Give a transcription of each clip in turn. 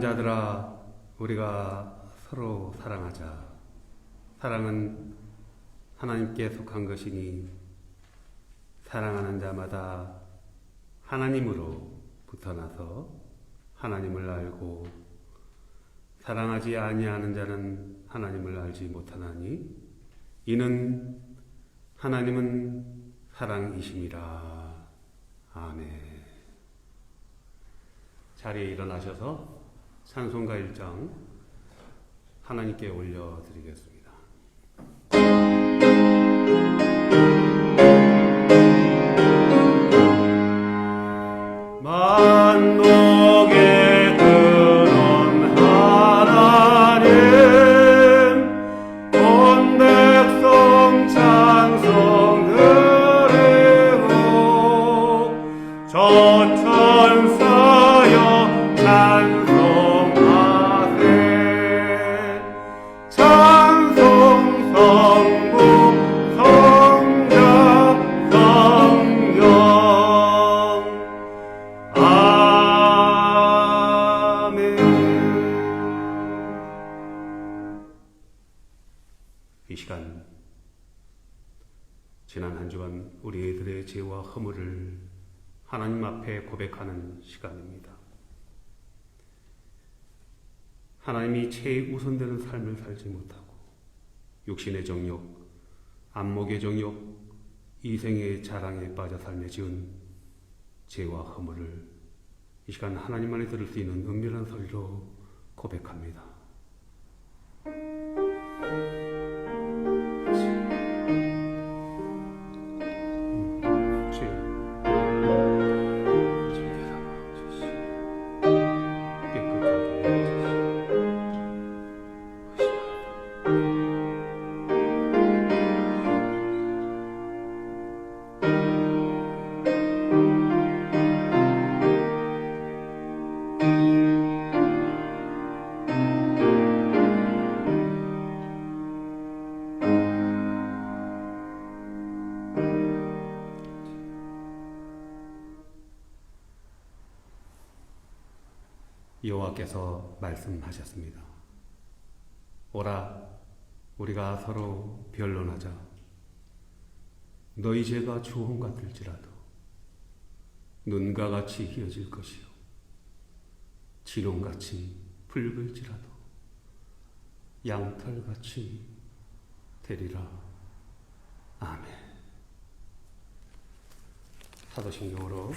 사랑하는 자들아, 우리가 서로 사랑하자. 사랑은 하나님께 속한 것이니 사랑하는 자마다 하나님으로부터 나서 하나님을 알고 사랑하지 아니하는 자는 하나님을 알지 못하나니 이는 하나님은 사랑이심이라. 아멘. 자리에 일어나셔서 찬송가 1장 하나님께 올려드리겠습니다. 만독의 근원 하나님 온 백성 찬송 드리고 저 천사여 찬송하세. 찬송 성부 성자 성령. 아멘. 이 시간 지난 한 주간 우리들의 죄와 허물을 하나님 앞에 고백하는 시간입니다. 하나님이 최우선되는 삶을 살지 못하고 육신의 정욕, 안목의 정욕, 이생의 자랑에 빠져 삶에 지은 죄와 허물을 이 시간 하나님만이 들을 수 있는 은밀한 소리로 고백합니다. 여호와께서 말씀하셨습니다. 오라, 우리가 서로 변론하자. 너희 죄가 주홍 같을지라도 눈과 같이 희어질 것이요 진홍같이 붉을지라도 양털같이 되리라. 아멘. 사도신경으로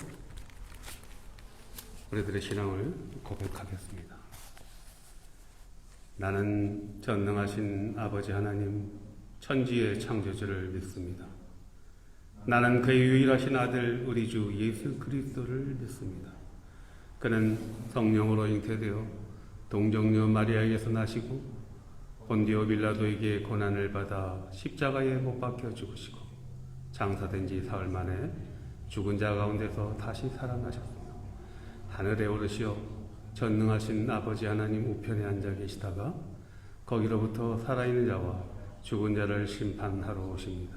우리들의 신앙을 고백하겠습니다. 나는 전능하신 아버지 하나님 천지의 창조주를 믿습니다. 나는 그의 유일하신 아들 우리 주 예수 그리스도를 믿습니다. 그는 성령으로 잉태되어 동정녀 마리아에게서 나시고 본디오 빌라도에게 고난을 받아 십자가에 못 박혀 죽으시고 장사된 지 사흘 만에 죽은 자 가운데서 다시 살아나셨습니다. 하늘에 오르시어 전능하신 아버지 하나님 우편에 앉아 계시다가 거기로부터 살아있는 자와 죽은 자를 심판하러 오십니다.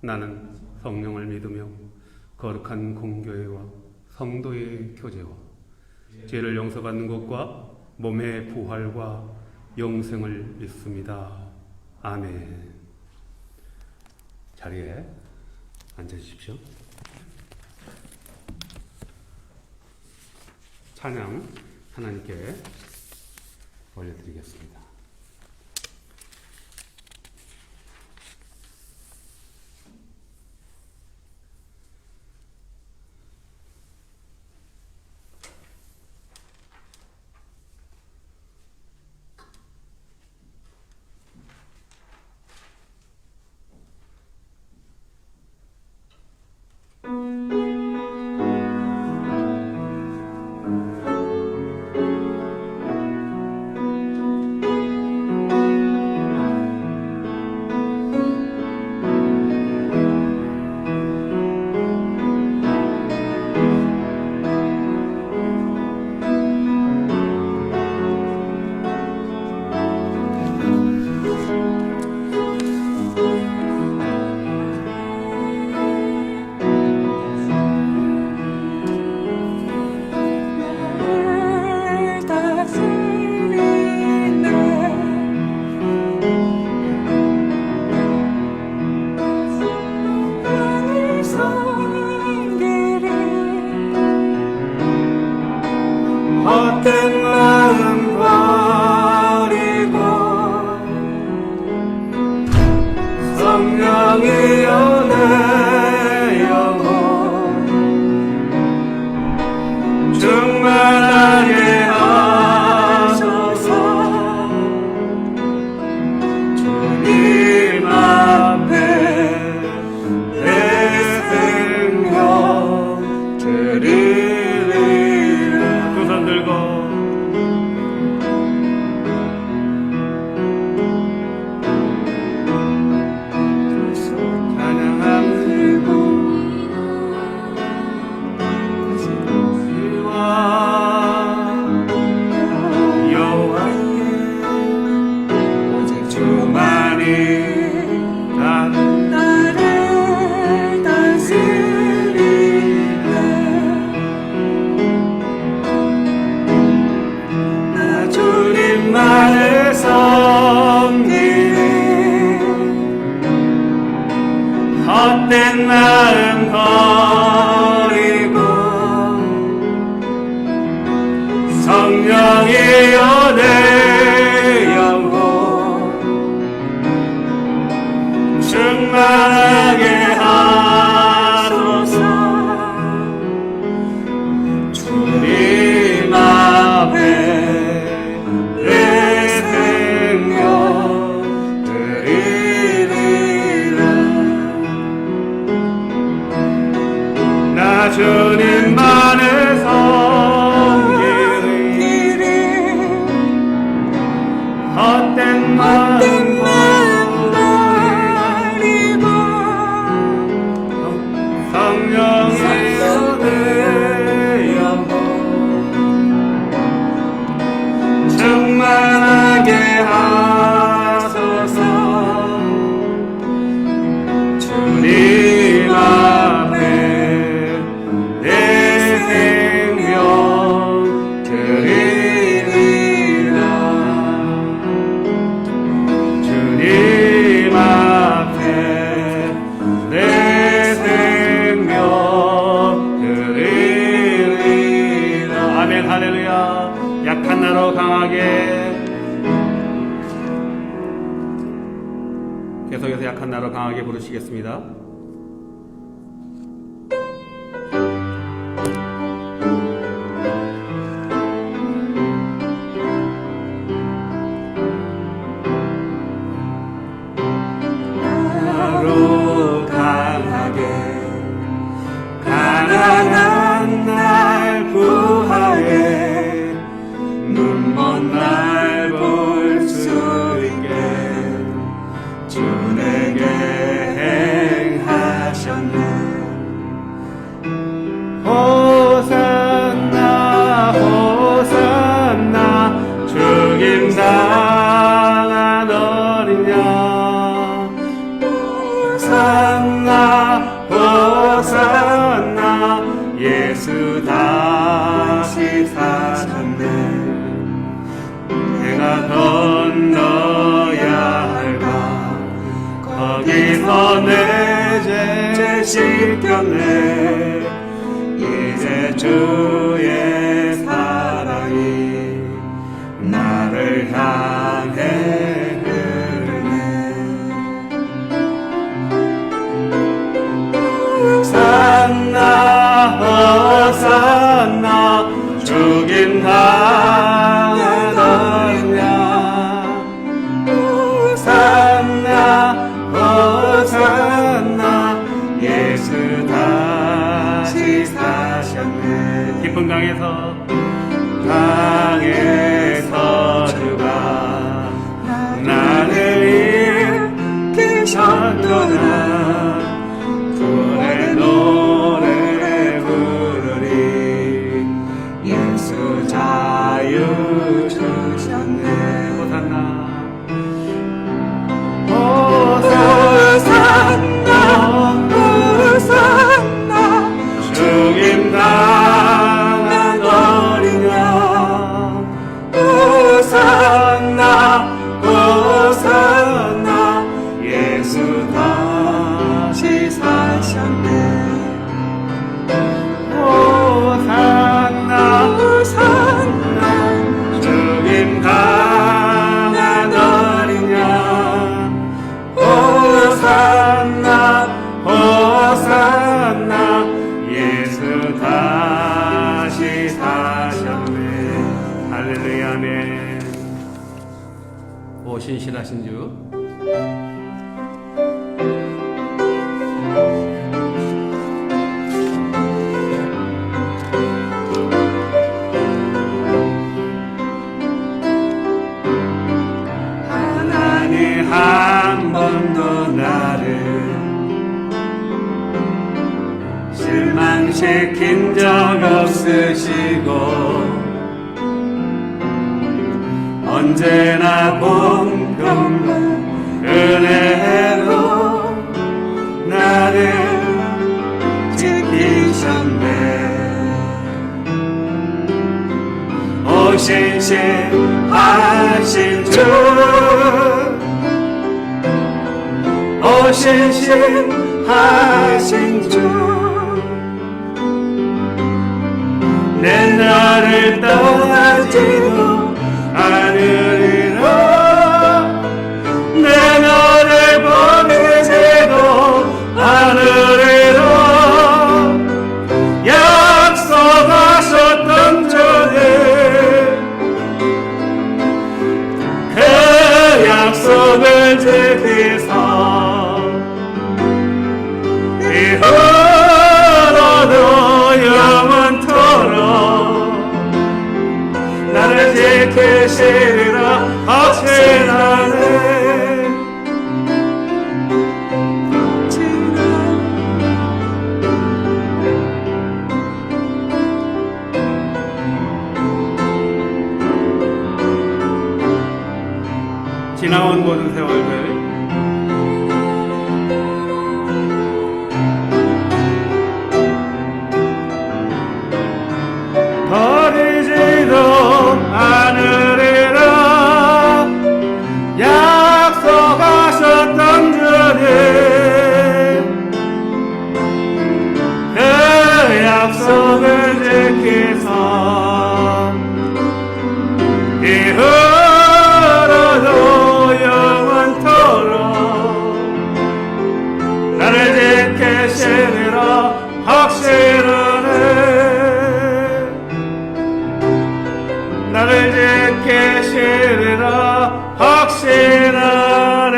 나는 성령을 믿으며 거룩한 공교회와 성도의 교제와 죄를 용서받는 것과 몸의 부활과 영생을 믿습니다. 아멘. 자리에 앉아주십시오. 찬양 하나님께 올려드리겠습니다. 헛된 마음 버리고 성령이여 내 영혼 충만하게 하소서. 주님 앞에 내 생명 드리리라. 두 손 들고 주님만을 섬기리. 헛된 마음 버리고 성령이여 내 영혼 충만하게 하소서. 주님 앞에 주님만을 섬기리. 헛된 마음 버리고 성령이여 내 영혼 충만하게 하소서. 주님 앞에 내 생명 드리리라. 주님 앞에 내 생명 드리리라. 아멘. 할렐루야. 약한 나로 강하게. 계속해서 약한 나로 강하게 부르시겠습니다. 나로 강하게 가난한 날 구하게 눈먼 날 볼 수 있게 주 내게 행하셨네. 호산나 호산나 죽임 당한 어린 양. 호산나 호산나 예수 다시 사셨네. 내가 건너야 할까 거기서 내 죄 씻겼네. 이제 주의 사랑이 나를 향해 흐르네. 호산나 호산나 죽임 당한 어린 양. 호산나 호산나 예수 다시 사셨네. 깊은 강에서 주가 나를 일으키셨도다. 구원의 노래 부르리. 예수 자유 주셨네. 호산나 호산나 호산나 죽임 당한 어린 양. 만나 예수 다시 사셨네. 할렐루야 아멘. 오 신실하신 주, 하나님 한 번도 나를 실망시킨 적 없으시고 언제나 공평한 은혜로 나를 지키셨네. 오 신실하신 주, 오 신실하신 주, 내 나를 떠나지도 않으리라. 내 너를 버리지도 않으리라. 약속하셨던 주님, 그 약속을 지키사 이후로도 영원토록 나를 지키시리라 확신하네. 지나온 모든 세월들 버리지도 않으리라. 약속하셨던 주님, 그 약속을 지키사 이후로도 영원토록 나를 지키시리라 확신하네. 나를 지키시리라 확신하네.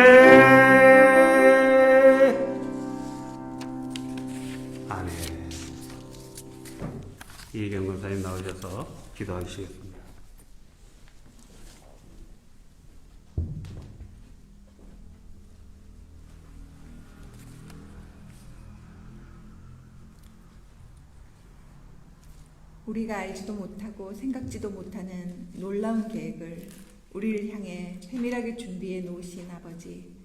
아멘. 이경 권사님 나오셔서 기도하시겠습니다. 우리가 알지도 못하고 생각지도 못하는 놀라운 계획을 우리를 향해 세밀하게 준비해 놓으신 아버지,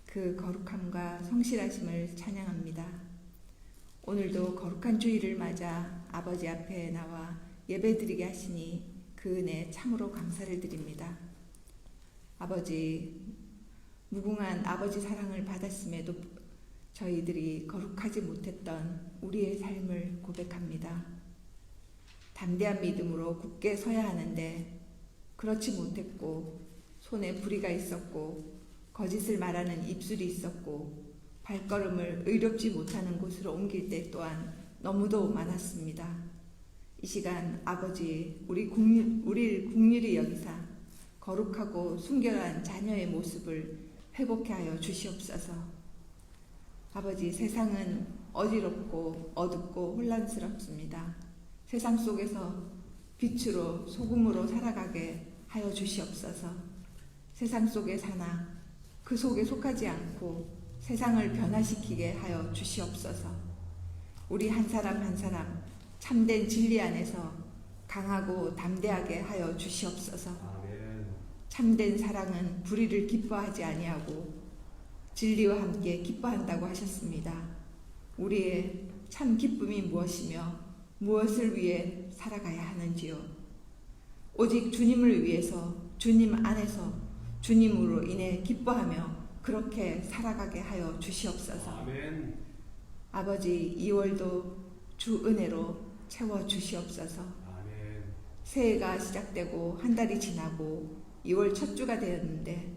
그 거룩함과 성실하심을 찬양합니다. 오늘도 거룩한 주일을 맞아 아버지 앞에 나와 예배드리게 하시니 그 은혜 참으로 감사를 드립니다. 아버지, 무궁한 아버지 사랑을 받았음에도 저희들이 거룩하지 못했던 우리의 삶을 고백합니다. 담대한 믿음으로 굳게 서야 하는데 그렇지 못했고, 손에 불의가 있었고, 거짓을 말하는 입술이 있었고, 발걸음을 의롭지 못하는 곳으로 옮길 때 또한 너무도 많았습니다. 이 시간 아버지, 우리를 긍휼히 여기사 거룩하고 순결한 자녀의 모습을 회복해 하여 주시옵소서. 아버지, 세상은 어지럽고 어둡고 혼란스럽습니다. 세상 속에서 빛으로 소금으로 살아가게 하여 주시옵소서. 세상 속에 사나 그 속에 속하지 않고 세상을 변화시키게 하여 주시옵소서. 우리 한 사람 한 사람 참된 진리 안에서 강하고 담대하게 하여 주시옵소서. 참된 사랑은 불의를 기뻐하지 아니하고 진리와 함께 기뻐한다고 하셨습니다. 우리의 참 기쁨이 무엇이며 무엇을 위해 살아가야 하는지요. 오직 주님을 위해서 주님 안에서 주님으로 인해 기뻐하며 그렇게 살아가게 하여 주시옵소서. 아멘. 아버지, 2월도 주 은혜로 채워 주시옵소서. 아멘. 새해가 시작되고 한 달이 지나고 2월 첫 주가 되었는데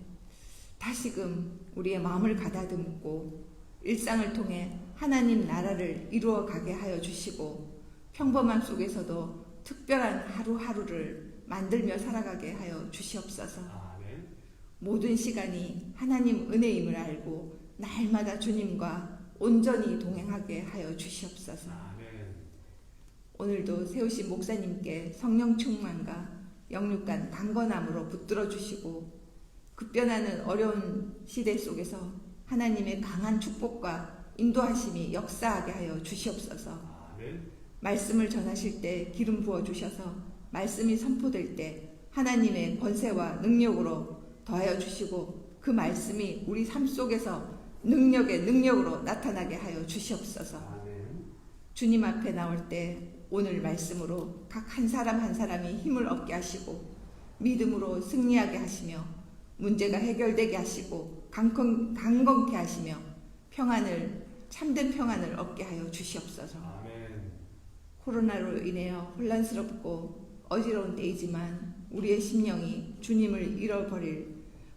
다시금 우리의 마음을 가다듬고 일상을 통해 하나님 나라를 이루어 가게 하여 주시고 평범함 속에서도 특별한 하루하루를 만들며 살아가게 하여 주시옵소서. 아멘. 모든 시간이 하나님 은혜임을 알고 날마다 주님과 온전히 동행하게 하여 주시옵소서. 아멘. 오늘도 세우신 목사님께 성령 충만과 영육간 강건함으로 붙들어 주시고 급변하는 어려운 시대 속에서 하나님의 강한 축복과 인도하심이 역사하게 하여 주시옵소서. 아멘. 말씀을 전하실 때 기름 부어 주셔서 말씀이 선포될 때 하나님의 권세와 능력으로 더하여 주시고 그 말씀이 우리 삶 속에서 능력의 능력으로 나타나게 하여 주시옵소서. 아멘. 주님 앞에 나올 때 오늘 말씀으로 각 한 사람 한 사람이 힘을 얻게 하시고 믿음으로 승리하게 하시며 문제가 해결되게 하시고 강건케 하시며 참된 평안을 얻게 하여 주시옵소서. 아멘. 코로나로 인하여 혼란스럽고 어지러운 때이지만 우리의 심령이 주님을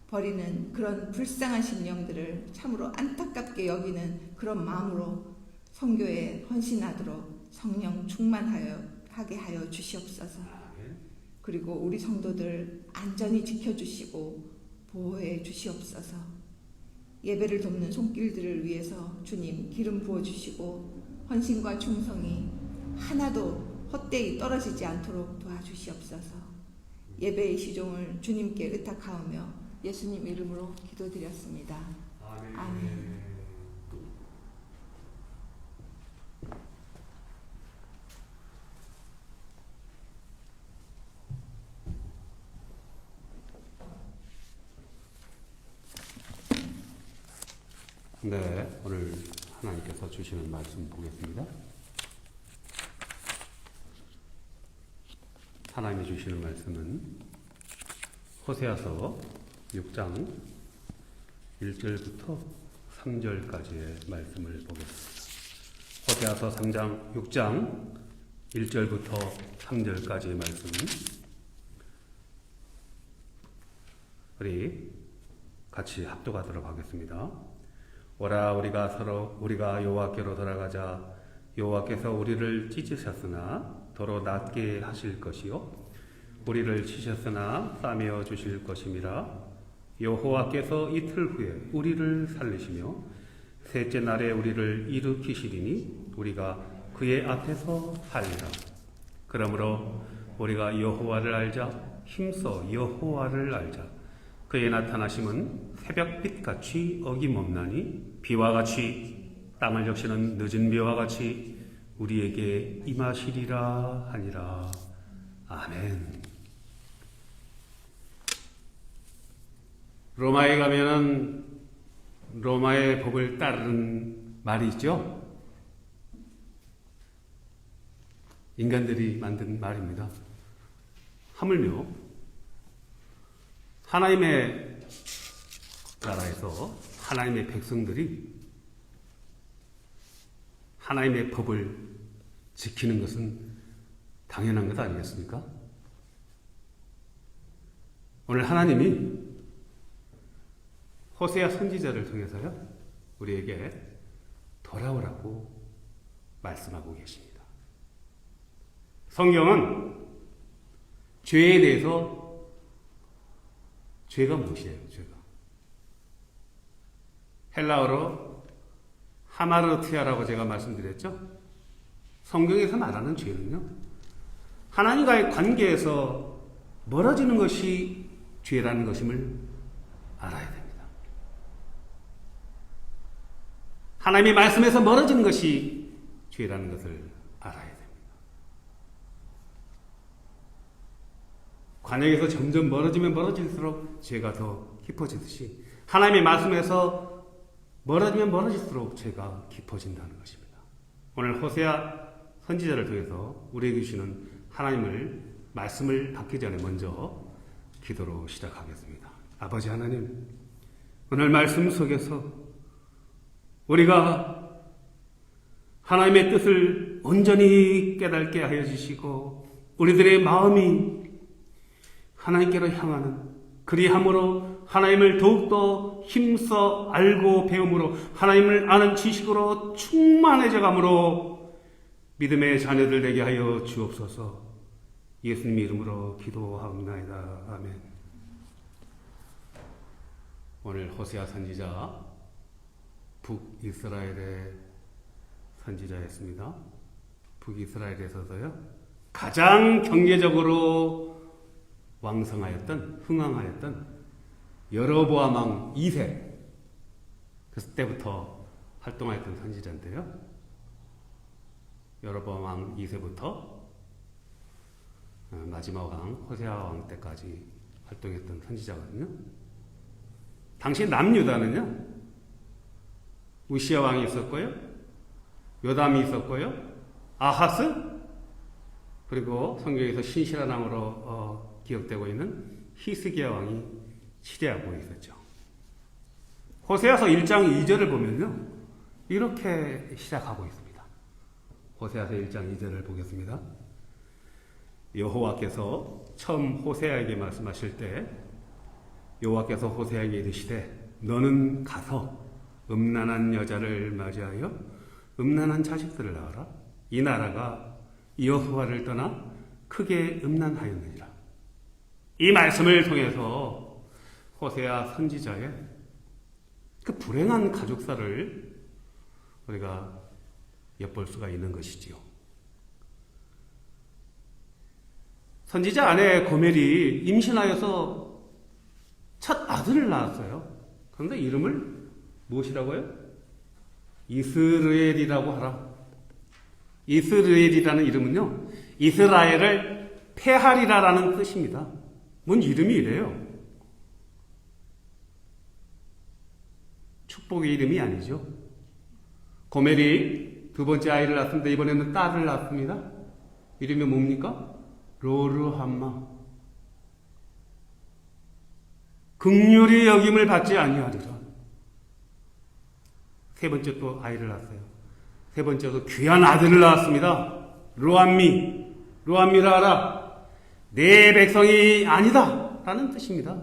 버리는 그런 불쌍한 심령들을 참으로 안타깝게 여기는 그런 마음으로 선교에 헌신하도록 성령 충만하게 하여 주시옵소서. 아멘. 그리고 우리 성도들 안전히 지켜주시고 보호해 주시옵소서. 예배를 돕는 손길들을 위해서 주님 기름 부어주시고 헌신과 충성이 하나도 헛되이 떨어지지 않도록 도와주시옵소서. 예배의 시종을 주님께 의탁하오며 예수님 이름으로 기도드렸습니다. 아멘. 아멘. 네, 오늘 하나님께서 주시는 말씀 보겠습니다. 하나님이 주시는 말씀은 호세아서 6장 1절부터 3절까지의 말씀을 보겠습니다. 호세아서 6장 1절부터 3절까지의 말씀은 우리 같이 합독하도록 하겠습니다. 오라 우리가 여호와께로 돌아가자. 여호와께서 우리를 찢으셨으나 도로 낫게 하실 것이요 우리를 치셨으나 싸매어 주실 것임이라. 여호와께서 이틀 후에 우리를 살리시며 셋째 날에 우리를 일으키시리니 우리가 그의 앞에서 살리라. 그러므로 우리가 여호와를 알자. 힘써 여호와를 알자. 그의 나타나심은 새벽빛같이 어김없나니 비와 같이 땅을 적시는 늦은 비와 같이 우리에게 임하시리라 하니라. 아멘. 로마에 가면은 로마의 법을 따르는 말이 있죠. 인간들이 만든 말입니다. 하물며 하나님의 나라에서 하나님의 백성들이 하나님의 법을 지키는 것은 당연한 것 아니겠습니까? 오늘 하나님이 호세아 선지자를 통해서요 우리에게 돌아오라고 말씀하고 계십니다. 성경은 죄에 대해서 죄가 무엇이에요? 죄가 헬라어로 하마르티아라고 제가 말씀드렸죠. 성경에서 말하는 죄는요 하나님과의 관계에서 멀어지는 것이 죄라는 것임을 알아야 됩니다. 하나님의 말씀에서 멀어지는 것이 죄라는 것을 알아야 됩니다. 관역에서 점점 멀어지면 멀어질수록 죄가 더 깊어지듯이 하나님의 말씀에서 멀어지면 멀어질수록 죄가 깊어진다는 것입니다. 오늘 호세아 선지자를 통해서 우리에게 주시는 하나님을 말씀을 받기 전에 먼저 기도로 시작하겠습니다. 아버지 하나님, 오늘 말씀 속에서 우리가 하나님의 뜻을 온전히 깨닫게 하여 주시고 우리들의 마음이 하나님께로 향하는 그리함으로 하나님을 더욱더 힘써 알고 배움으로 하나님을 아는 지식으로 충만해져감으로 믿음의 자녀들 되게 하여 주옵소서. 예수님 이름으로 기도하옵나이다. 아멘. 오늘 호세아 선지자 북이스라엘의 선지자였습니다. 북이스라엘에서도요 가장 경제적으로 왕성하였던 흥왕하였던 여로보암 왕 2세 그때부터 활동하였던 선지자인데요. 여로보암 왕 2세부터 마지막 왕 호세아 왕 때까지 활동했던 선지자거든요. 당시 남유다는요 우시아 왕이 있었고요, 요담이 있었고요, 아하스, 그리고 성경에서 신실한 왕으로 기억되고 있는 히스기야 왕이 치리하고 있었죠. 호세아서 1장 2절을 보면요 이렇게 시작하고 있습니다. 호세아서 1장 2절을 보겠습니다. 여호와께서 처음 호세아에게 말씀하실 때 여호와께서 호세아에게 이르시되 너는 가서 음란한 여자를 맞이하여 음란한 자식들을 낳아라. 이 나라가 여호와를 떠나 크게 음란하였느니라. 이 말씀을 통해서 호세아 선지자의 그 불행한 가족사를 우리가 엿볼 수가 있는 것이지요. 선지자 아내 고멜이 임신하여서 첫 아들을 낳았어요. 그런데 이름을 무엇이라고요? 이스라엘이라고 하라. 이스라엘이라는 이름은요 이스라엘을 폐하리라라는 뜻입니다. 뭔 이름이 이래요? 축복의 이름이 아니죠. 고멜이 두 번째 아이를 낳았습니다. 이번에는 딸을 낳았습니다. 이름이 뭡니까? 로르함마. 긍휼히 여김을 받지 아니하리라. 세 번째 또 아이를 낳았어요. 세 번째도 귀한 아들을 낳았습니다. 로암미라 하라. 내 백성이 아니다 라는 뜻입니다.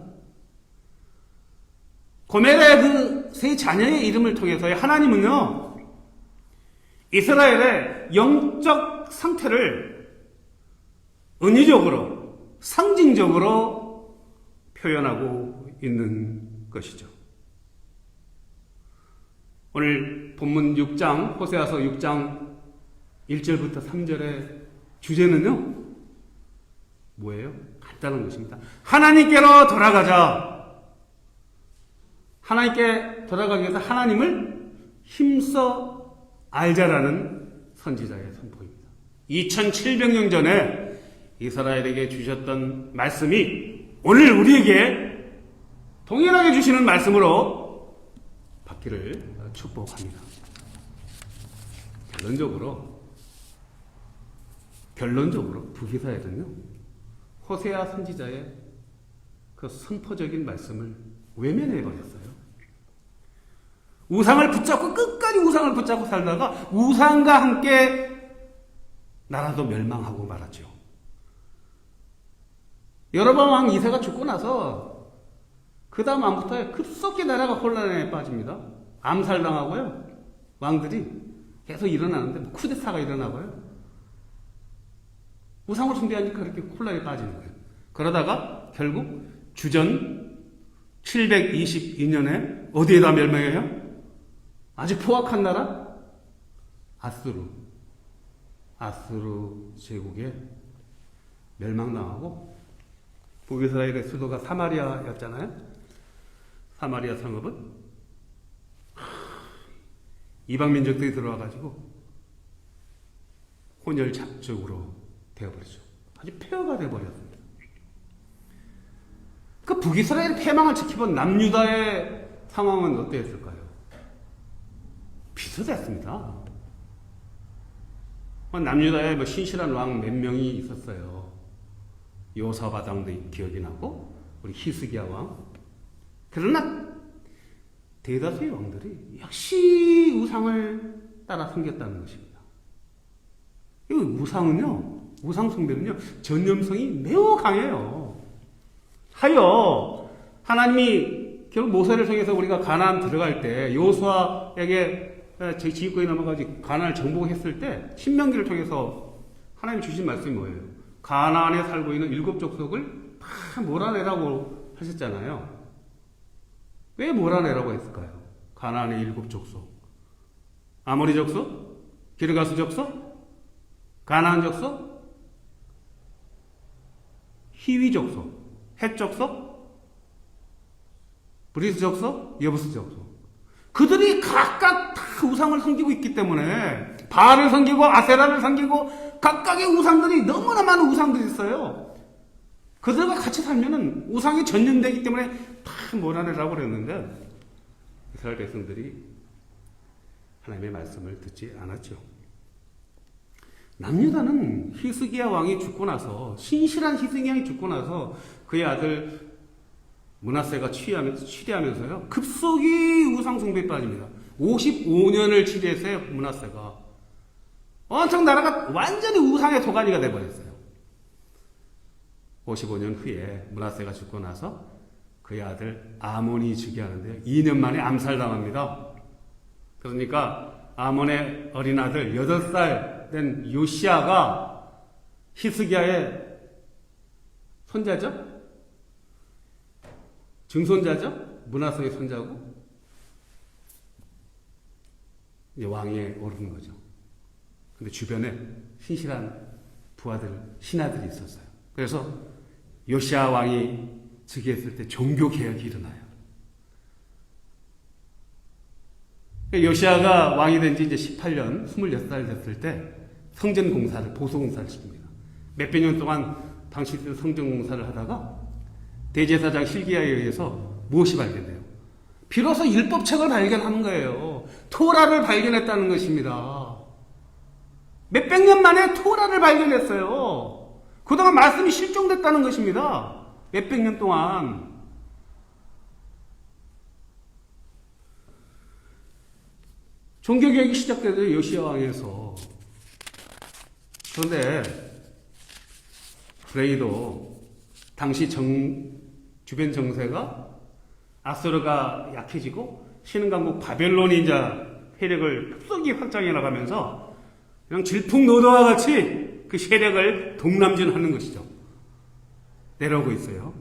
고멜의 그 세 자녀의 이름을 통해서 하나님은요 이스라엘의 영적 상태를 은유적으로 상징적으로 표현하고 있는 것이죠. 오늘 본문 6장 호세아서 6장 1절부터 3절의 주제는요 뭐예요? 간단한 것입니다. 하나님께로 돌아가자. 하나님께 돌아가기 위해서 하나님을 힘써 알자라는 선지자의 선포입니다. 2700년 전에 이스라엘에게 주셨던 말씀이 오늘 우리에게 동일하게 주시는 말씀으로 받기를 축복합니다. 결론적으로 북이스라엘은요 호세아 선지자의 그 선포적인 말씀을 외면해버렸어요. 우상을 붙잡고 끝까지 우상을 붙잡고 살다가 우상과 함께 나라도 멸망하고 말았죠. 여로보암 왕 2세가 죽고 나서 그 다음 왕부터 급속히 나라가 혼란에 빠집니다. 암살당하고요. 왕들이 계속 일어나는데 쿠데타가 일어나고요. 우상을 숭배하니까 그렇게 혼란에 빠지는 거예요. 그러다가 결국 주전 722년에 어디에다 멸망해요? 아주 포악한 나라? 아수르 제국에 멸망당하고 북이스라엘의 수도가 사마리아였잖아요. 사마리아 성읍은 이방 민족들이 들어와가지고 혼혈잡족으로 되어버리죠. 아주 폐허가 되어버렸습니다. 그 북이스라엘의 패망을 지켜본 남유다의 상황은 어땠을까요? 비슷했습니다. 남유다에 신실한 왕 몇 명이 있었어요. 요사밧 왕도 기억이 나고 우리 히스기야 왕. 그러나 대다수의 왕들이 역시 우상을 따라 섬겼다는 것입니다. 이 우상 숭배는요 전념성이 매우 강해요. 하나님이 결국 모세를 통해서 우리가 가나안 들어갈 때 여호수아에게 제 지휘권이 넘어가지 가나안을 정복했을 때 신명기를 통해서 하나님이 주신 말씀이 뭐예요? 가나안에 살고 있는 7 족속을 다 몰아내라고 하셨잖아요. 왜 몰아내라고 했을까요? 가나안의 7 족속. 아모리 족속? 기르가스 족속? 가나안 족속? 히위 족속? 헷 족속? 브리스 족속? 여부스 족속. 그들이 각각 다 우상을 섬기고 있기 때문에 바알을 섬기고 아세라를 섬기고 각각의 우상들이 너무나 많은 우상들이 있어요. 그들과 같이 살면은 우상이 전염되기 때문에 다 몰아내라고 그랬는데 이스라엘 백성들이 하나님의 말씀을 듣지 않았죠. 남유다는 히스기야 왕이 죽고 나서 신실한 히스기야 왕이 죽고 나서 그의 아들 므낫세가 치리하면서요 급속히 우상 숭배에 빠집니다. 55년을 치리했어요. 므낫세가 엄청 나라가 완전히 우상의 도가니가 돼버렸어요. 55년 후에 므낫세가 죽고 나서 그의 아들 아몬이 즉위하는데요 2년 만에 암살당합니다. 그러니까 아몬의 어린 아들 8살 된 요시아가 히스기야의 손자죠? 증손자죠? 므낫세의 손자고 이제 왕위에 오르는 거죠. 근데 주변에 신실한 부하들, 신하들이 있었어요. 그래서 요시아 왕이 즉위했을 때 종교 개혁이 일어나요. 요시아가 왕이 된 지 이제 18년, 26살 됐을 때 성전 공사를, 보수 공사를 시킵니다. 몇백 년 동안 당시에 성전 공사를 하다가 대제사장 hil기야에 의해서 무엇이 발견돼요? 비로소 율법책을 발견하는 거예요. 토라를 발견했다는 것입니다. 몇백 년 만에 토라를 발견했어요. 그동안 말씀이 실종됐다는 것입니다. 몇백 년 동안. 종교개혁이 시작되죠. 요시야 왕에서. 그런데 브레이도 당시 주변 정세가 아수르가 약해지고 신흥강국 바벨론이 이제 세력을 급속히 확장해 나가면서 그냥 질풍노도와 같이 그 세력을 동남진하는 것이죠. 내려오고 있어요.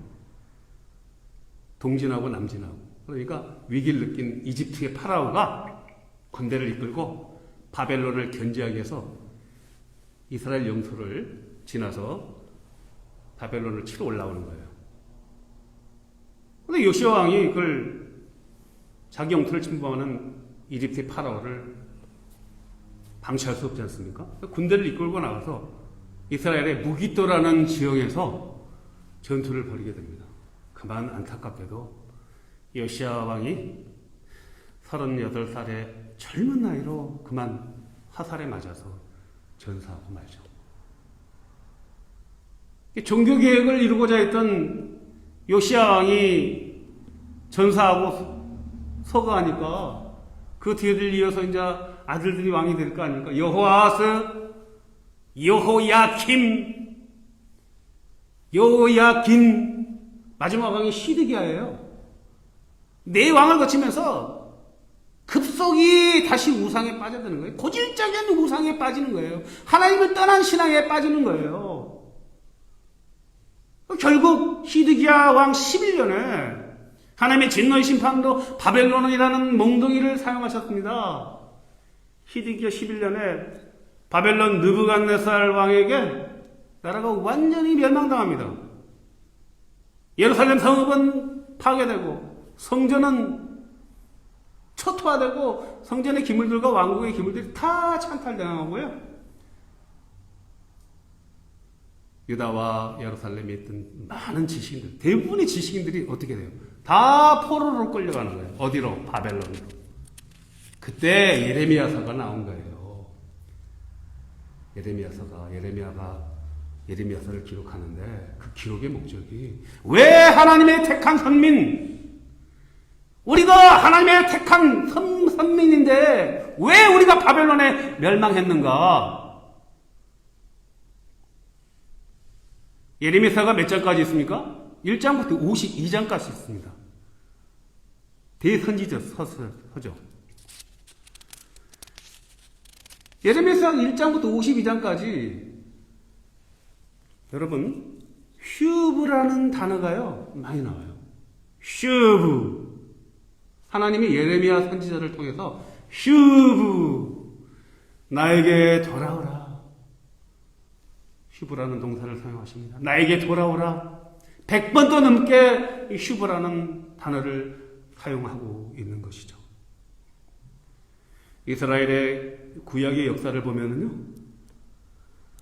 동진하고 남진하고. 그러니까 위기를 느낀 이집트의 파라오가 군대를 이끌고 바벨론을 견제하기 위해서 이스라엘 영토를 지나서 바벨론을 치러 올라오는 거예요. 근데 요시야 왕이 그걸 자기 영토를 침범하는 이집트의 파라오를 방치할 수 없지 않습니까? 군대를 이끌고 나가서 이스라엘의 무기또라는 지역에서 전투를 벌이게 됩니다. 그만 안타깝게도 요시야 왕이 38살의 젊은 나이로 그만 화살에 맞아서 전사하고 말죠. 종교개혁을 이루고자 했던 요시야 왕이 전사하고 서거하니까 그 뒤를 이어서 이제 아들들이 왕이 될 거 아닙니까? 여호아스, 여호야긴, 마지막 왕이 시드기야예요. 네 왕을 거치면서 급속히 다시 우상에 빠져드는 거예요. 고질적인 우상에 빠지는 거예요. 하나님을 떠난 신앙에 빠지는 거예요. 결국 시드기야 왕 11년에 하나님의 진노의 심판으로 바벨론이라는 몽둥이를 사용하셨습니다. 시드기야 11년에 바벨론 느부갓네살 왕에게 나라가 완전히 멸망당합니다. 예루살렘 성읍은 파괴되고 성전은 초토화되고 성전의 기물들과 왕국의 기물들이 다 찬탈당하고요. 유다와 예루살렘에 있던 많은 지식인들, 대부분의 지식인들이 어떻게 돼요? 다 포로로 끌려가는 거예요. 어디로? 바벨론으로. 그때 예레미야서가 나온 거예요. 예레미야서를 기록하는데 그 기록의 목적이 왜 하나님의 택한 선민, 우리가 하나님의 택한 선민인데 왜 우리가 바벨론에 멸망했는가? 예레미야서가 몇 장까지 있습니까? 1장부터 52장까지 있습니다. 대선지서죠. 예레미야서 1장부터 52장까지 여러분 슈브라는 단어가요 많이 나와요. 슈브. 하나님이 예레미야 선지자를 통해서 슈브 나에게 돌아오라. 슈브라는 동사를 사용하십니다. 나에게 돌아오라. 100번도 넘게 이 슈브라는 단어를 사용하고 있는 것이죠. 이스라엘의 구약의 역사를 보면은요,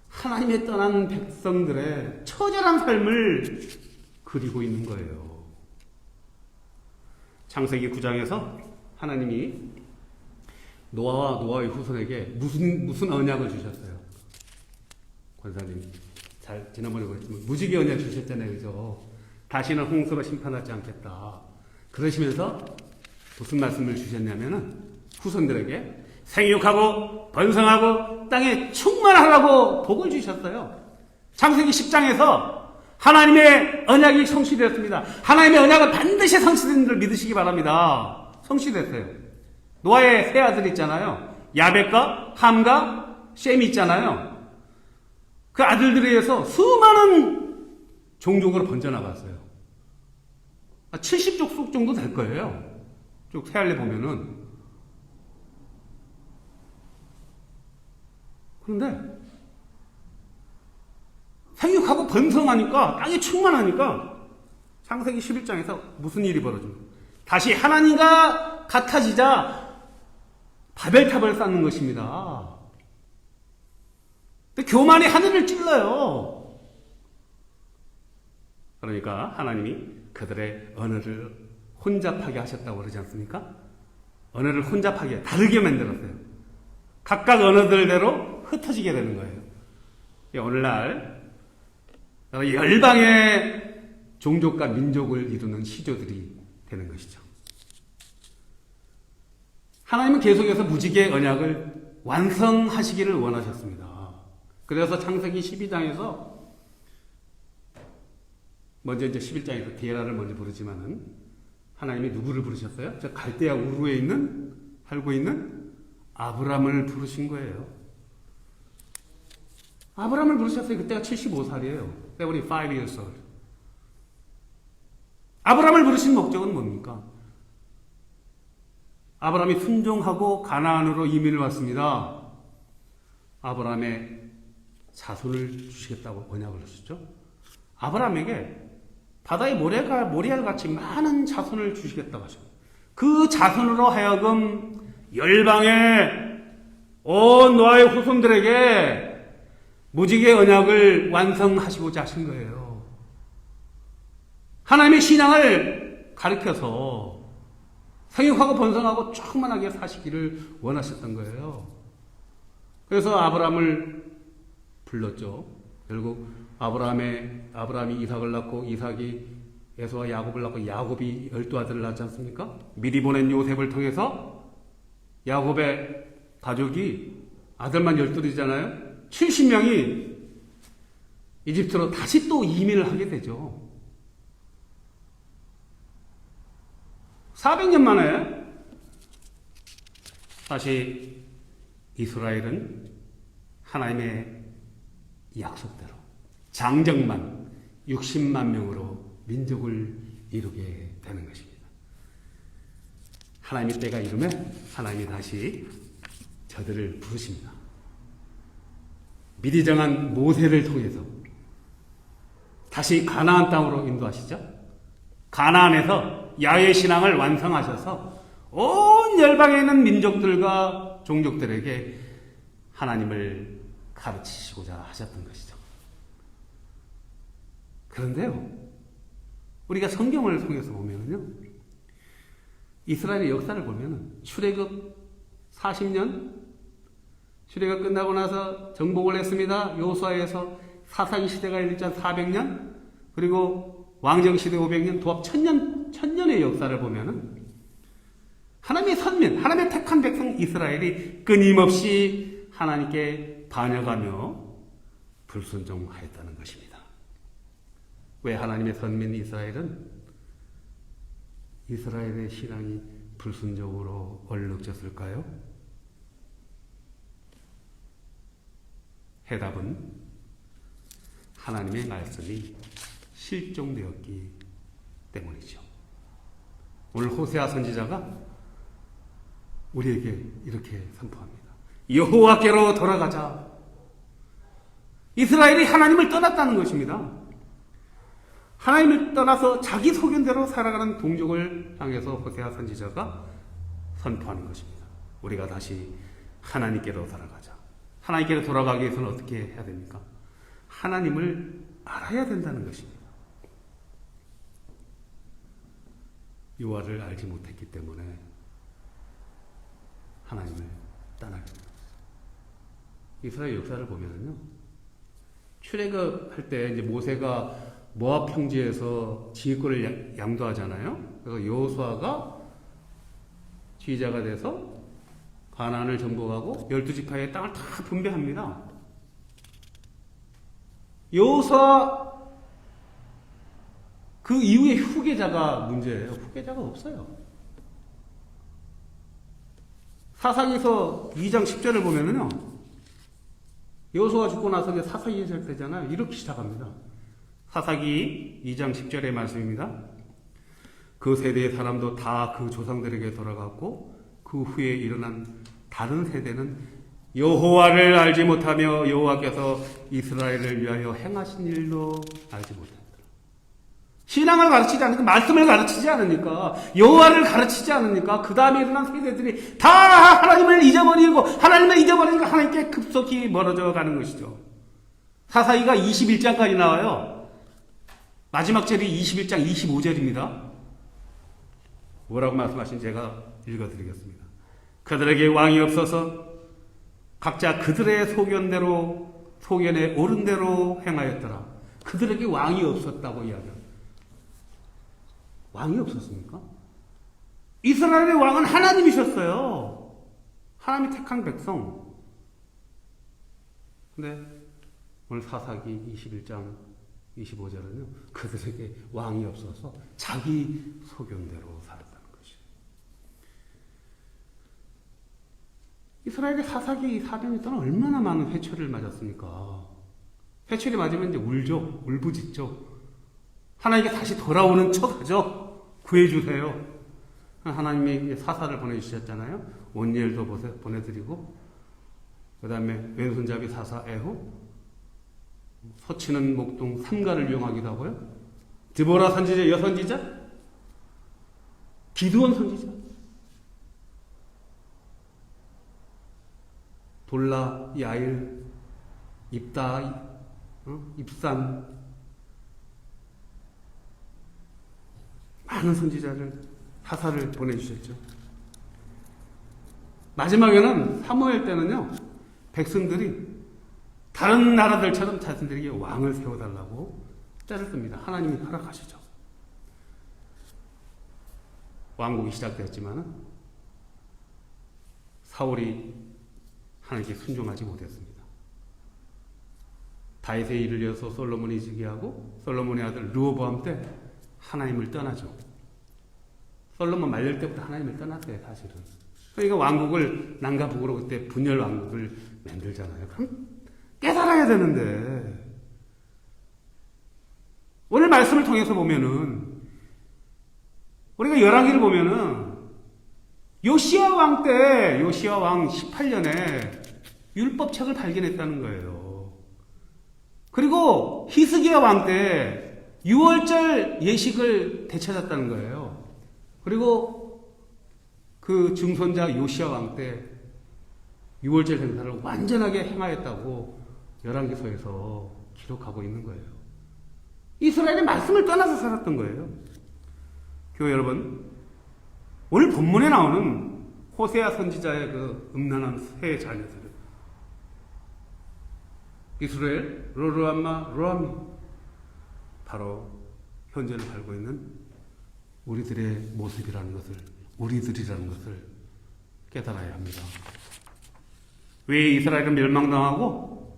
하나님의 떠난 백성들의 처절한 삶을 그리고 있는 거예요. 창세기 9장에서 하나님이 노아와 노아의 후손에게 무슨 언약을 주셨어요? 권사님, 지난번에 그랬지만, 무지개 언약 주셨잖아요. 그죠? 다시는 홍수로 심판하지 않겠다. 그러시면서 무슨 말씀을 주셨냐면은, 후손들에게 생육하고 번성하고 땅에 충만하라고 복을 주셨어요. 창세기 10장에서 하나님의 언약이 성취되었습니다. 하나님의 언약은 반드시 성취되는 줄 믿으시기 바랍니다. 성취됐어요. 노아의 세 아들 있잖아요. 야벳과 함과 셈이 있잖아요. 그 아들들에 의해서 수많은 종족으로 번져나갔어요. 70족속 정도 될 거예요. 쭉 세알레 보면은. 그런데 생육하고 번성하니까, 땅이 충만하니까 창세기 11장에서 무슨 일이 벌어집니까? 다시 하나님과 같아지자 바벨탑을 쌓는 것입니다. 근데 교만이 하늘을 찔러요. 그러니까 하나님이 그들의 언어를 혼잡하게 하셨다고 그러지 않습니까? 언어를 혼잡하게, 다르게 만들었어요. 각각 언어들대로 흩어지게 되는 거예요. 오늘날 열방의 종족과 민족을 이루는 시조들이 되는 것이죠. 하나님은 계속해서 무지개 언약을 완성하시기를 원하셨습니다. 그래서 창세기 12장에서 먼저 이제 11장에서 디에라를 먼저 부르지만은 하나님이 누구를 부르셨어요? 저 갈대아 우르에 살고 있는 아브람을 부르신 거예요. 아브람을 부르셨어요. 그때가 75살이에요. They were 5 years old. 아브람을 부르신 목적은 뭡니까? 아브람이 순종하고 가나안으로 이민을 왔습니다. 아브람의 자손을 주시겠다고 언약을 하셨죠. 아브람에게 바다의 모래알같이 많은 자손을 주시겠다고 하셨죠. 그 자손으로 하여금 열방의 온 노아의 후손들에게 무지개 언약을 완성하시고자 하신 거예요. 하나님의 신앙을 가르쳐서 생육하고 번성하고 충만하게 사시기를 원하셨던 거예요. 그래서 아브람을 불렀죠. 결국 아브람이 이삭을 낳고 이삭이 에서와 야곱을 낳고 야곱이 12아들을 낳지 않습니까? 미리 보낸 요셉을 통해서 야곱의 가족이 아들만 12이잖아요. 70명이 이집트로 다시 또 이민을 하게 되죠. 400년 만에 다시 이스라엘은 하나님의 약속대로 장정만 60만 명으로 민족을 이루게 되는 것입니다. 하나님의 때가 이르면 하나님이 다시 저들을 부르십니다. 미리 정한 모세를 통해서 다시 가나안 땅으로 인도하시죠. 가나안에서 야훼 신앙을 완성하셔서 온 열방에 있는 민족들과 종족들에게 하나님을 가르치시고자 하셨던 것이죠. 그런데요, 우리가 성경을 통해서 보면요, 이스라엘의 역사를 보면 출애굽 40년, 출애굽 끝나고 나서 정복을 했습니다. 여호수아에서 사사기 시대가 1,400년, 그리고 왕정 시대 500년, 도합 1000년의 역사를 보면은 하나님의 선민, 하나님의 택한 백성 이스라엘이 끊임없이 하나님께 반역하며 불순종하였다는 것입니다. 왜 하나님의 선민 이스라엘은 이스라엘의 신앙이 불순종으로 얼룩졌을까요? 해답은 하나님의 말씀이 실종되었기 때문이죠. 오늘 호세아 선지자가 우리에게 이렇게 선포합니다. 여호와께로 돌아가자. 이스라엘이 하나님을 떠났다는 것입니다. 하나님을 떠나서 자기 소견대로 살아가는 동족을 향해서 호세아 선지자가 선포하는 것입니다. 우리가 다시 하나님께로 돌아가자. 하나님께로 돌아가기 위해서는 어떻게 해야 됩니까? 하나님을 알아야 된다는 것입니다. 여호와를 알지 못했기 때문에 하나님을 떠나게 됩니다. 이스라엘 역사를 보면은요, 출애굽할 때 이제 모세가 모압 평지에서 지휘권을 양도하잖아요. 그래서 여호수아가 지휘자가 돼서 가나안을 정복하고 12지파의 땅을 다 분배합니다. 여호수아 그 이후에 후계자가 문제예요. 후계자가 없어요. 사사기서 2장 10절을 보면은요, 여호수아가 죽고 나서 사사기 시작되잖아요. 이렇게 시작합니다. 사사기 2장 10절의 말씀입니다. 그 세대의 사람도 다 그 조상들에게 돌아갔고 그 후에 일어난 다른 세대는 여호와를 알지 못하며 여호와께서 이스라엘을 위하여 행하신 일도 알지 못한다. 신앙을 가르치지 않으니까, 말씀을 가르치지 않으니까, 여호와를 가르치지 않으니까 그 다음에 일어난 세대들이 다 하나님을 잊어버리고 하나님을 잊어버리니까 하나님께 급속히 멀어져 가는 것이죠. 사사기가 21장까지 나와요. 마지막 절이 21장 25절입니다. 뭐라고 말씀하신 제가 읽어드리겠습니다. 그들에게 왕이 없어서 각자 그들의 소견에 옳은 대로 행하였더라. 그들에게 왕이 없었다고 이야기합니다. 왕이 없었습니까? 이스라엘의 왕은 하나님이셨어요. 하나님이 택한 백성. 근데 오늘 사사기 21장 25절은요, 그들에게 왕이 없어서 자기 소견대로 살았다는 것이에요. 이스라엘의 사사기 400년 동안 얼마나 많은 회초리를 맞았습니까? 회초리 맞으면 이제 울죠. 울부짖죠. 하나님께 다시 돌아오는 척 하죠. 구해주세요. 하나님이 사사를 보내주셨잖아요. 온니엘도 보내드리고, 그 다음에 왼손잡이 사사 에후, 서치는 목동 삼가를 이용하기도 하고요. 드보라 선지자, 여선지자, 기드온 선지자, 돌라, 야일, 입다, 입산, 많은 선지자를, 사사를 보내주셨죠. 마지막에는 사무엘 때는요, 백성들이 다른 나라들처럼 자신들에게 왕을 세워달라고 짤을 씁니다. 하나님이 허락하시죠. 왕국이 시작되었지만 사울이 하나님께 순종하지 못했습니다. 다윗의 일을 이어서 솔로몬이 즉위하고 솔로몬의 아들 르호보암 때 하나님을 떠나죠. 솔로몬 말릴 때부터 하나님을 떠났어요, 사실은. 그러니까 왕국을 남과 북으로 그때 분열 왕국을 만들잖아요. 그럼 깨달아야 되는데, 오늘 말씀을 통해서 보면은, 우리가 열왕기를 보면은, 요시야 왕 때, 요시야 왕 18년에 율법책을 발견했다는 거예요. 그리고 히스기야 왕 때 6월절 예식을 되찾았다는 거예요. 그리고 그 증손자 요시야 왕 때 6월절 행사를 완전하게 행하였다고 열왕기서에서 기록하고 있는 거예요. 이스라엘의 말씀을 떠나서 살았던 거예요. 교회 여러분, 오늘 본문에 나오는 호세아 선지자의 그 음란한 세 자녀들, 이스라엘, 로르암마, 로암이, 바로 현재를 살고 있는 우리들의 모습이라는 것을, 우리들이라는 것을 깨달아야 합니다. 왜 이스라엘은 멸망당하고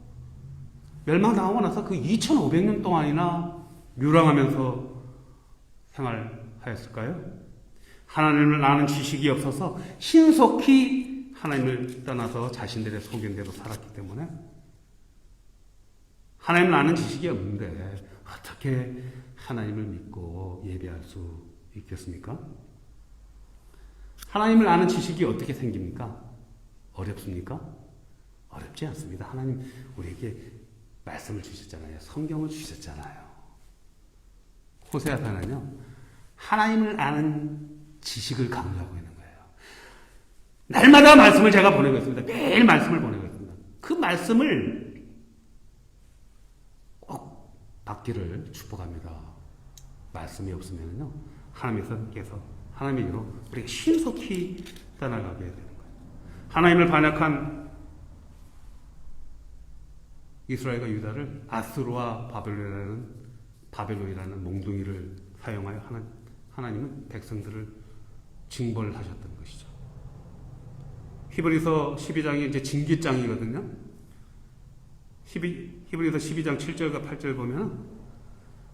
나서 그 2500년 동안이나 멸망하면서 생활하였을까요? 하나님을 아는 지식이 없어서 신속히 하나님을 떠나서 자신들의 소견대로 살았기 때문에 하나님을 아는 지식이 없는데 어떻게 하나님을 믿고 예배할 수 있겠습니까? 하나님을 아는 지식이 어떻게 생깁니까? 어렵습니까? 어렵지 않습니다. 하나님 우리에게 말씀을 주셨잖아요. 성경을 주셨잖아요. 호세아서는요, 하나님을 아는 지식을 강조하고 있는 거예요. 날마다 말씀을 제가 보내고 있습니다. 매일 말씀을 보내고 있습니다. 그 말씀을 꼭 받기를 축복합니다. 말씀이 없으면요, 하나님께로 우리가 신속히 떠나가게 되는 거예요. 하나님을 반역한 이스라엘과 유다를 아수르와 바벨론이라는 몽둥이를 사용하여 하나님은 백성들을 징벌하셨던 것이죠. 히브리서 12장이 이제 징계장이거든요. 히브리서 12장 7절과 8절 보면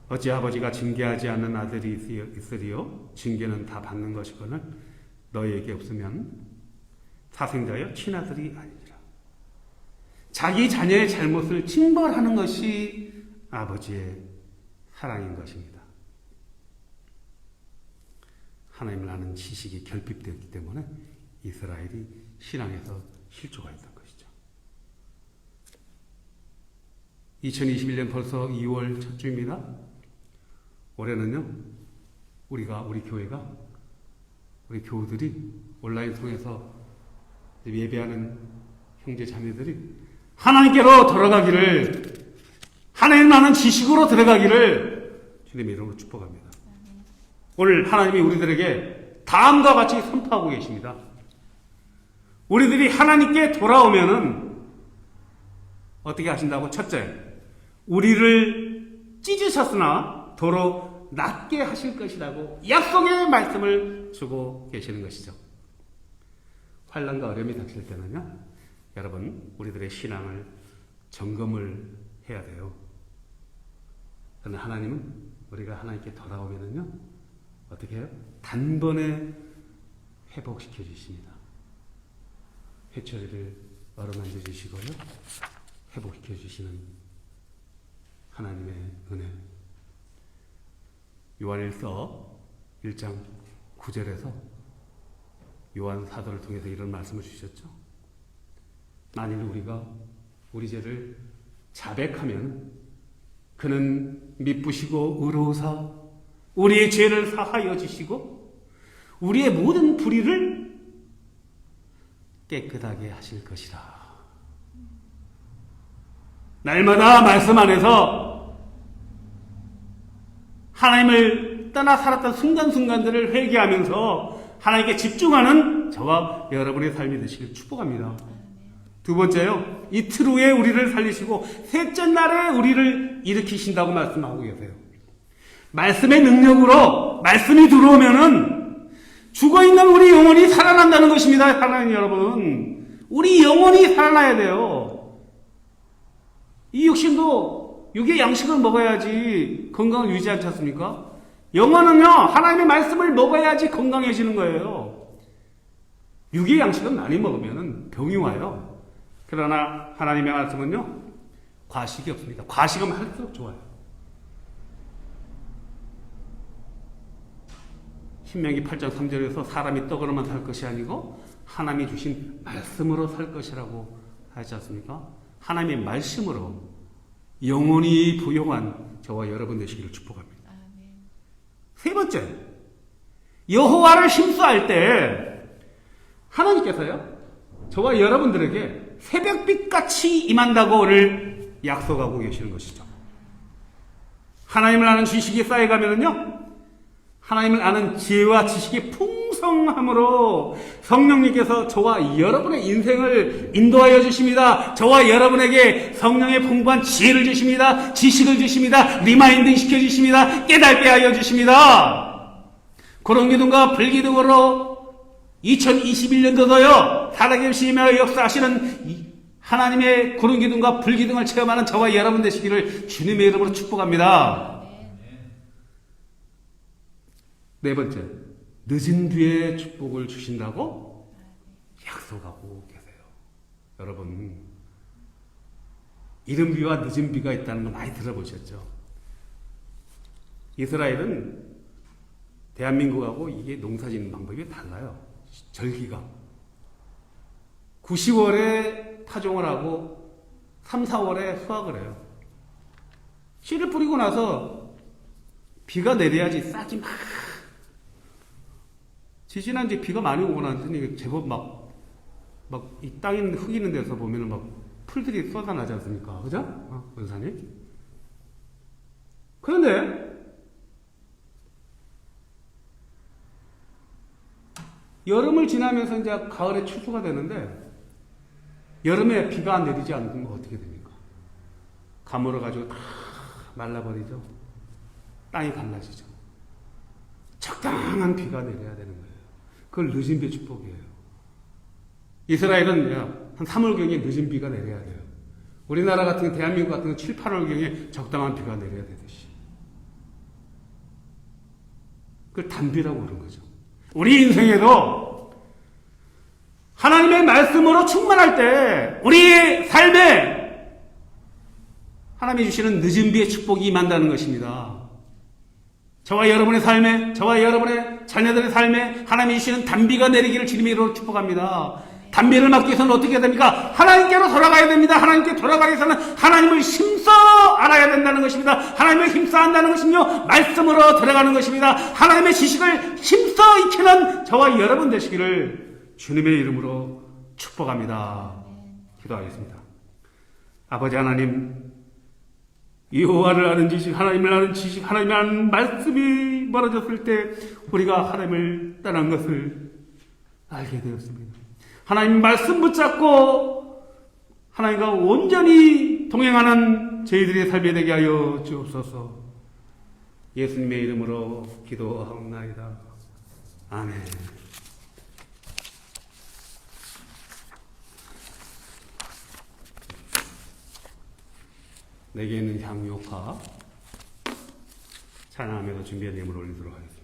어찌 아버지가 징계하지 않는 아들이 있으리요 징계는 다 받는 것이거늘 너희에게 없으면 사생자여 친아들이 아니니라. 자기 자녀의 잘못을 징벌하는 것이 아버지의 사랑인 것입니다. 하나님을 아는 지식이 결핍되었기 때문에 이스라엘이 신앙에서 실조가 있던 것이죠. 2021년 벌써 2월 첫 주입니다. 올해는요, 우리 교회가, 우리 교우들이 온라인 통해서 예배하는 형제 자매들이 하나님께로 돌아가기를, 하나님 아는 지식으로 들어가기를 주님의 이름으로 축복합니다. 오늘 하나님이 우리들에게 다음과 같이 선포하고 계십니다. 우리들이 하나님께 돌아오면은 어떻게 하신다고? 첫째, 우리를 찢으셨으나 도로 낫게 하실 것이라고 약속의 말씀을 주고 계시는 것이죠. 환난과 어려움이 닥칠 때는요, 여러분, 우리들의 신앙을 점검을 해야 돼요. 그러나 하나님은 우리가 하나님께 돌아오면은요, 어떻게 해요? 단번에 회복시켜 주십니다. 회초리를 어루만져 주시고요, 회복시켜 주시는 하나님의 은혜. 요한일서 1장 9절에서 요한 사도를 통해서 이런 말씀을 주셨죠. 만일 우리가 우리 죄를 자백하면 그는 미쁘시고 의로우사 우리의 죄를 사하여 주시고 우리의 모든 불의를 깨끗하게 하실 것이라. 날마다 말씀 안에서 하나님을 떠나 살았던 순간순간들을 회개하면서 하나님께 집중하는 저와 여러분의 삶이 되시길 축복합니다. 두 번째요, 이틀 후에 우리를 살리시고 셋째 날에 우리를 일으키신다고 말씀하고 계세요. 말씀의 능력으로 말씀이 들어오면은 죽어있는 우리 영혼이 살아난다는 것입니다. 하나님 여러분, 우리 영혼이 살아나야 돼요. 이 육신도 육의 양식을 먹어야지 건강을 유지하지 않습니까? 영혼은요, 하나님의 말씀을 먹어야지 건강해지는 거예요. 육의 양식은 많이 먹으면 병이 와요. 그러나 하나님의 말씀은요, 과식이 없습니다. 과식하면 할수록 좋아요. 신명기 8장 3절에서 사람이 떡으로만 살 것이 아니고 하나님이 주신 말씀으로 살 것이라고 하지 않습니까? 하나님의 말씀으로 영원히 부용한 저와 여러분 되시기를 축복합니다. 아멘. 세 번째, 여호와를 힘써할 때 하나님께서요, 저와 여러분들에게 새벽빛같이 임한다고 오늘 약속하고 계시는 것이죠. 하나님을 아는 지식이 쌓여가면은요, 하나님을 아는 지혜와 지식이 풍성함으로 성령님께서 저와 여러분의 인생을 인도하여 주십니다. 저와 여러분에게 성령의 풍부한 지혜를 주십니다. 지식을 주십니다. 리마인딩 시켜주십니다. 깨닫게 하여 주십니다. 구름기둥과 불기둥으로 2021년도도요, 살아계시며 역사하시는 하나님의 구름기둥과 불기둥을 체험하는 저와 여러분 되시기를 주님의 이름으로 축복합니다. 네 번째, 늦은 뒤에 축복을 주신다고 약속하고 계세요. 여러분, 이른 비와 늦은 비가 있다는 거 많이 들어보셨죠? 이스라엘은 대한민국하고 이게 농사 짓는 방법이 달라요. 절기가 9, 10월에 파종을 하고 3, 4월에 수확을 해요. 씨를 뿌리고 나서 비가 내려야지 싹이 막 지지난주에 비가 많이 오고 나더니 제법 막 이 땅 있는 흙 있는 데서 보면은 막 풀들이 쏟아나지 않습니까? 그죠? 원사님? 그런데 여름을 지나면서 이제 가을에 추수가 되는데 여름에 비가 내리지 않으면 어떻게 됩니까? 가물어가지고 다 말라버리죠. 땅이 갈라지죠. 적당한 비가 내려야 되는 거예요. 그걸 늦은 비 축복이에요. 이스라엘은 한 3월경에 늦은 비가 내려야 돼요. 우리나라 같은 대한민국 같은 건 7, 8월경에 적당한 비가 내려야 되듯이. 그걸 단비라고 그러는 거죠. 우리 인생에도 하나님의 말씀으로 충만할 때 우리의 삶에 하나님이 주시는 늦은 비의 축복이 임한다는 것입니다. 저와 여러분의 삶에, 저와 여러분의 자녀들의 삶에 하나님이 주시는 단비가 내리기를 주님의 이름으로 축복합니다. 단비를 막기 위해서는 어떻게 해야 됩니까? 하나님께로 돌아가야 됩니다. 하나님께 돌아가기 위해서는 하나님을 힘써 알아야 된다는 것입니다. 하나님을 힘써 한다는 것은요, 말씀으로 들어가는 것입니다. 하나님의 지식을 힘써 익히는 저와 여러분 되시기를 주님의 이름으로 축복합니다. 기도하겠습니다. 아버지 하나님, 여호와를 아는 지식, 하나님을 아는 지식, 하나님을 아는 말씀이 멀어졌을 때 우리가 하나님을 떠난 것을 알게 되었습니다. 하나님 말씀 붙잡고 하나님과 온전히 동행하는 저희들의 삶이 되게 하여 주옵소서. 예수님의 이름으로 기도하옵나이다. 아멘. 내게 있는 향유옥화 찬양하면서 준비한 예물을 올리도록 하겠습니다.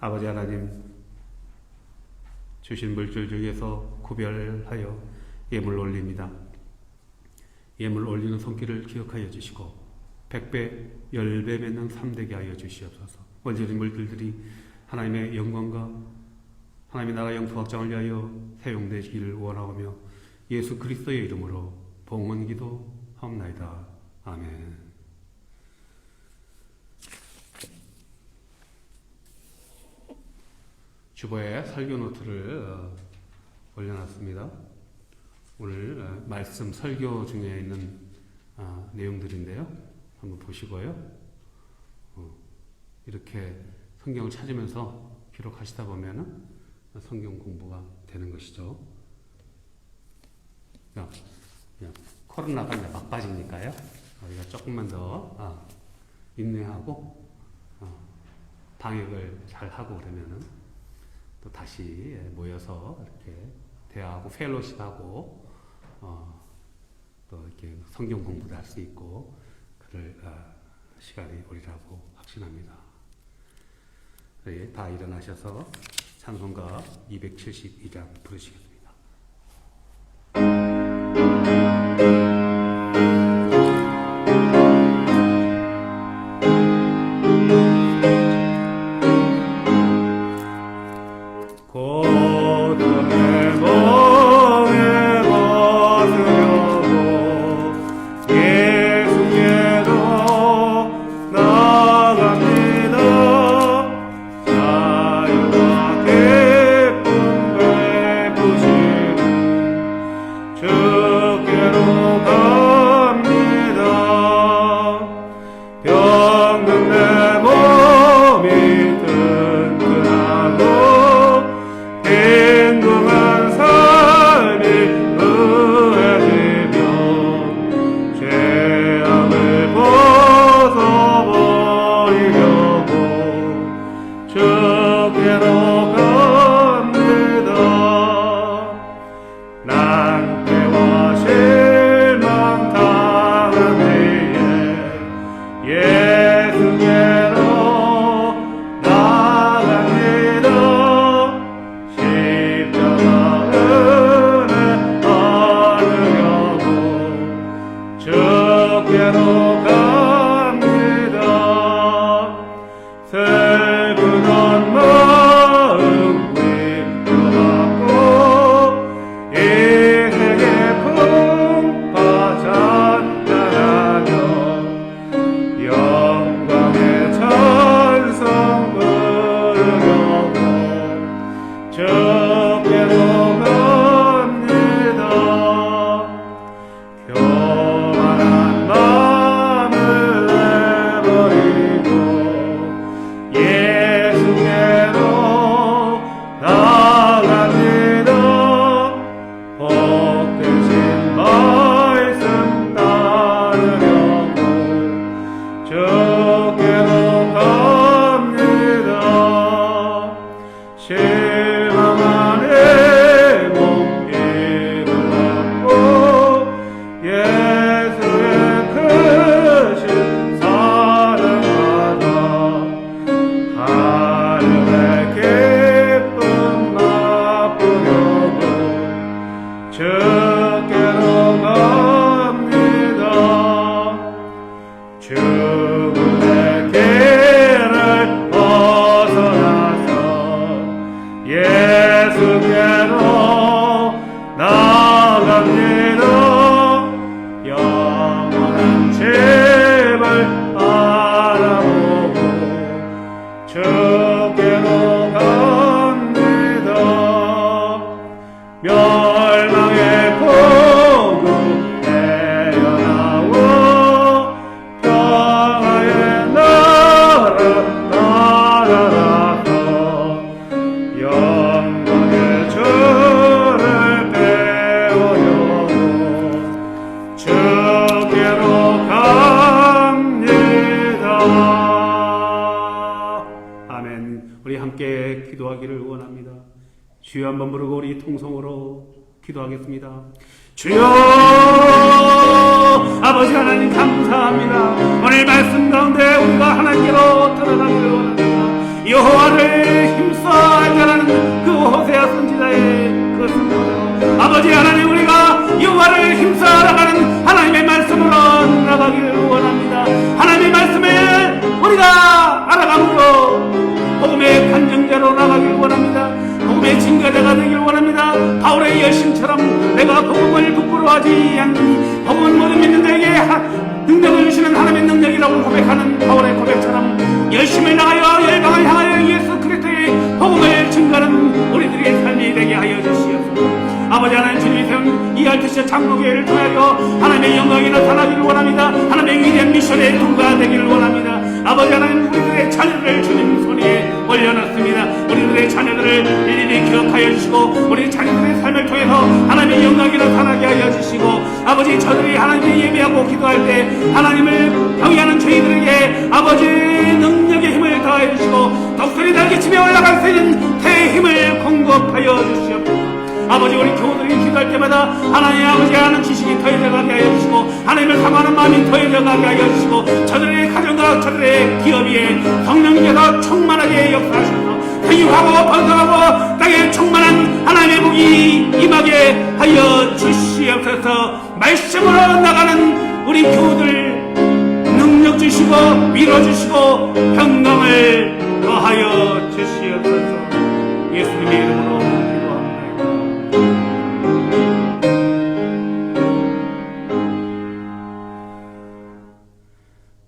아버지 하나님, 주신 물질 중에서 구별하여 예물 올립니다. 예물 올리는 손길을 기억하여 주시고 100배, 10배 맺는 3되게 하여 주시옵소서. 원재진 물질들이 하나님의 영광과 하나님의 나라 영토 확장을 위하여 사용되시기를 원하오며 예수 그리스도의 이름으로 봉헌 기도하옵나이다. 아멘. 주보에 설교 노트를 올려놨습니다. 오늘 말씀 설교 중에 있는 내용들인데요. 한번 보시고요. 이렇게 성경을 찾으면서 기록하시다 보면은 성경 공부가 되는 것이죠. 코로나가 이제 막 빠지니까요. 우리가 조금만 더 인내하고 방역을 잘 하고 그러면은 또 다시 모여서 이렇게 대화하고 펠로십하고 또 이렇게 성경 공부를 할 수 있고 그럴 시간이 오리라고 확신합니다. 네, 다 일어나셔서 찬송가 272장 부르시겠습니다. 주여 한번 부르고 우리 통성으로 기도하겠습니다. 주여 아버지 하나님 감사합니다. 오늘 말씀 가운데 우리가 하나님께로 돌아가기를 원합니다. 여호와를 힘써 알자라는 그 호세아 선지자의 그 선포대로 아버지 하나님 우리가 여호와를 힘써 알아가는 하나님의 말씀으로 나가기를 원합니다. 하나님의 말씀을 우리가 알아감으로 복음의 간증자로 나가기를 원합니다. 복음의 증거자가 되기를 원합니다. 바울의 열심처럼 내가 복음을 부끄러워하지 않는 복음은 모든 믿는 자에게 능력을 주시는 하나님의 능력이라고 고백하는 바울의 고백처럼 열심히 나가여 열방을 향하여 예수 그리스도의 복음을 증거하는 우리들의 삶이 되게 하여 주시옵소서. 아버지 하나님 주님이 세운 이 알트시아 장로교회를 통하여 하나님의 영광이 나타나기를 원합니다. 하나님의 위대한 미션의 도구가 되기를 원합니다. 아버지 하나님 우리들의 자녀를 주님 손에 올려놨습니다. 우리는 자녀들을 일일이 기억하여 주시고 우리 자녀들의 삶을 통해서 하나님의 영광이 나타나게 하여 주시고 아버지 저들이 하나님을 예배하고 기도할 때 하나님을 경외하는 저희들에게 아버지 능력의 힘을 더하여 주시고 독수리 날개치며 올라갈 수 있는 태의 힘을 공급하여 주시옵소서. 아버지 우리 교우들이 기도할 때마다 하나님 아버지의 아는 지식이 더해져 가게 하여 주시고 하나님을 사모하는 마음이 더해져 가게 하여 주시고 저들의 가정과 저들의 기업 위에 성령께서 충만하게 역사하셔서 생육하고 번성하고 땅에 충만한 하나님의 복이 임하게 하여 주시옵소서. 말씀으로 나가는 우리 교우들 능력 주시고 위로 주시고 평강을 더하여 주시옵소서. 예수님의 이름으로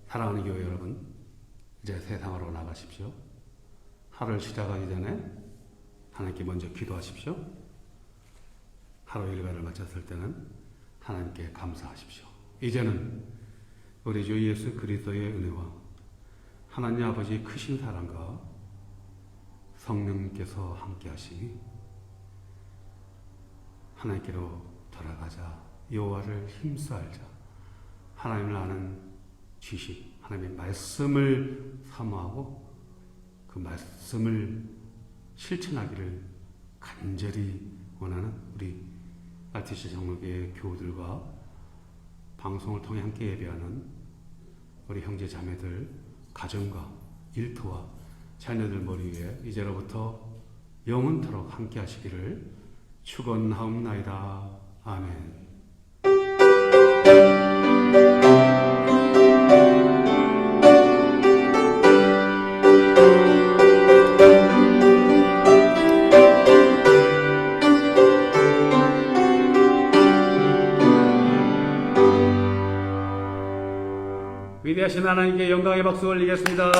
사랑하는 교회 여러분, 이제 세상으로 나가십시오. 하루를 시작하기 전에 하나님께 먼저 기도하십시오. 하루 일과를 마쳤을 때는 하나님께 감사하십시오. 이제는 우리 주 예수 그리스도의 은혜와 하나님 아버지의 크신 사랑과 성령께서 함께 하시니 하나님께로 돌아가자. 여호와를 힘써 알자. 하나님을 아는 지식, 하나님의 말씀을 사모하고 그 말씀을 실천하기를 간절히 원하는 우리 RTC 장로교회 교우들과 방송을 통해 함께 예배하는 우리 형제 자매들 가정과 일터와 자녀들 머리 위에 이제로부터 영원토록 함께 하시기를 축원하옵나이다. 아멘. 위대하신 하나님께 영광의 박수 올리겠습니다.